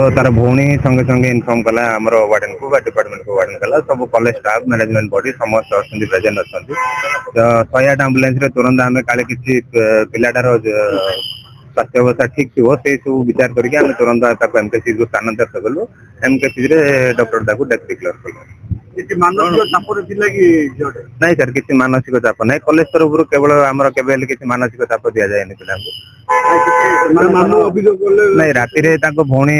तो तार भौणी संगे संगे इनफॉर्म कला आमर वार्डन को डिपार्टमेंट को वार्डन कला सब कॉलेज स्टाफ मैनेजमेंट बॉडी समस्त अच्छा प्रेजेंट अच्छा तो 108 आंबुलांस तुरंत आम काले किसी पिलाटार स्वास्थ्य अवस्था ठीक थी से सब विचार करके तुरंत एमकेसी को स्थानांतरित कलु एमकेसी डॉक्टर डेथ डिक्लेयर कलु नहीं सर किसी मानसिक चाप ना कॉलेज तरफ केवल आम के मानसिक चाप दि जाए पिला नहीं राति भौणी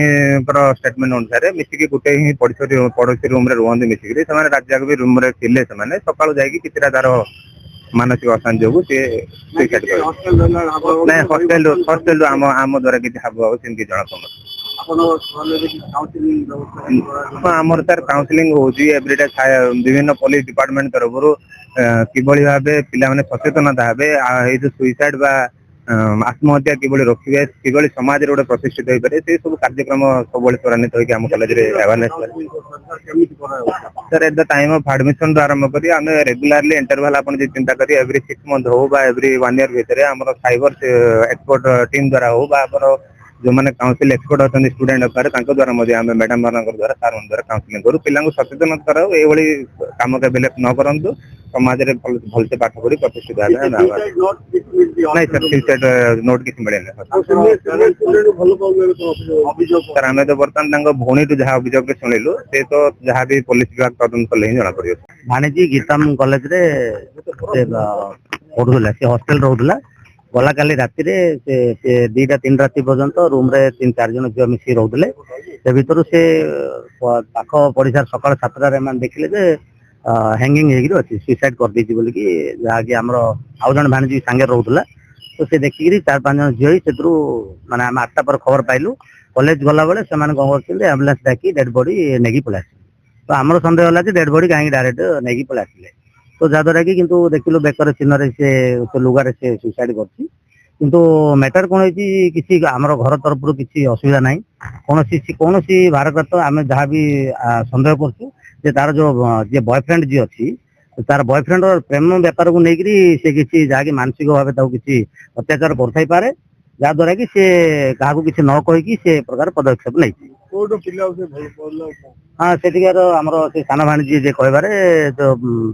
स्टेटमेंट अनुसार मिसिकी गोटे ही पड़ोसी रूम रे रुहंती मिसिकी से रात भी रूम रे थिले से सकाळु जाई किछिटा तार मानसिक अशांति जो नहीं हस्टेल आम द्वारा किसी हाव भाव से जना आमर सर काउंसलिंग होची एवरीडे विभिन्न पुलिस डिपार्टमेंट तरफ किभली भाबे पिला माने सचेतनता हेबे ए जो सुइसाइड बा आत्महत्या किभली रोकिबे किभली समाज रे गोटे प्रतिष्ठित होई पारे से सब कार्यक्रम सब त्वरान्वित होई आम कॉलेज रे awareness sir at the time of admission आरंभ करी आम रेगुलरली इंटरवल अपन जे चिंता करी एवरी 6 मंथ हो बा एवरी 1 ईयर भितर हमर साइबर एक्सपर्ट टीम द्वारा हो बा अपन जो मैंने काउंसिल एक्सपर्ट अच्छा स्टूडेंट अफेयर द्वारा आम मैडम मान द्वारा सार द्वारा काउंसिलिंग करूँ पिला सचेतन कराऊ ये कम के न करूँ समाज में भलसे पाठ पढ़ी प्रतिष्ठित नहीं सर सुइसाइड नोट किसी मिले सर आम तो बर्तमान भौणी जहाँ अभियोग शुणिलु से तो जहाँ भी पुलिस विभाग तदंत कले ही जना पड़े भाणीजी गीतम कॉलेज रे पढ़ुला सी हॉस्टल रोला गला काली राति से 2-3 राति पर्यंत रूम रे 3-4 जन झील मिसी रोले से भीतर से पाख पड़ीसार सकाल 7 देखिले जे हैंगिंग अच्छी सुइसाइड कर दी बोलिकी जहाँकि आम आउ जन भाणीजी सांगे रोला तो से देखिकी 4-5 जन झील से माने आम 8टा पर खबर पाइलु कॉलेज गला बेले से कौन एम्बुलेंस डाकी डेड बॉडी नेगी पलि तो आमर सन्देह है डेड बॉडी कहीं डायरेक्ट नेगी पलि आसिले तो जहाद्वारा कि देखिलु बेकर चिन्ह से लुगारे से सुइसाइड करछि किंतु मैटर कौन है किसी आमर घर तरफ किसी असुविधा ना कौन भारत आम जहाँ भी सन्देह कर तार जो जे बॉयफ्रेंड जी अच्छी तार बॉयफ्रेंड प्रेम व्यापार को लेकर से किसी जहाँकि मानसिक भाव किसी अत्याचार कर जहाद्वारा कि सी क्या किसी न कहीकि से प्रकार पदक्षेप नहीं हाँ सेठिकार आमर से सान भाणीजी जे कहबारे जो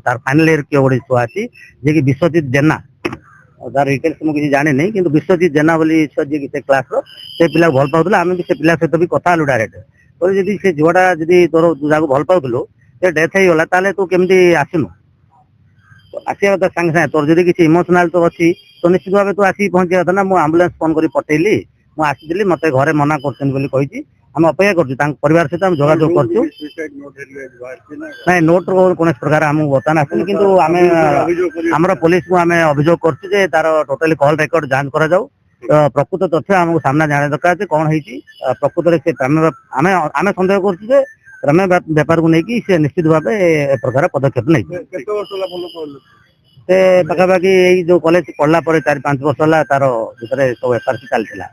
तार फाइनल इयर किए गोटे छुआ अच्छी जे कि विश्वजित जेना तार डिटेल्स मुझे जाने नहीं कि विश्वजित जेना बोली जी से क्लास से पिला भल पाला आम भी से पिला सहित भी कथा हलु डायरेक्ट तो जब से झुआटा जब तोर जहाँ भल पालू से डेथ हो गला ताले तू केमती आसनु आसा कथा सांगे सांगे तोर जब किसी इमोशनाल तो अच्छी तो निश्चित भाव तू आसिक पहुंचा कथा ना मुझे आम्बुलांस फोन कर पठेली मुझे मत घरे मना कर आम अपेक्षा कर परिवार सहित जोगाजोग कर नोट कौन प्रकार आमको बर्तमान आसनी कि आम पुलिस को आम अभियोग कर तार टोटाली कॉल रेकर्ड जांच कर प्रकृत तथ्य आमको सामना जाना दरकार कौन है प्रकृत आम सन्देह कर प्रेम व्यापार को लेकिन से निश्चित भाव ए प्रकार पदक्षेप नहीं से पाखापाखि जो कॉलेज पढ़ला 4-5 वर्ष है तार भीतर सब एफआरसी चलता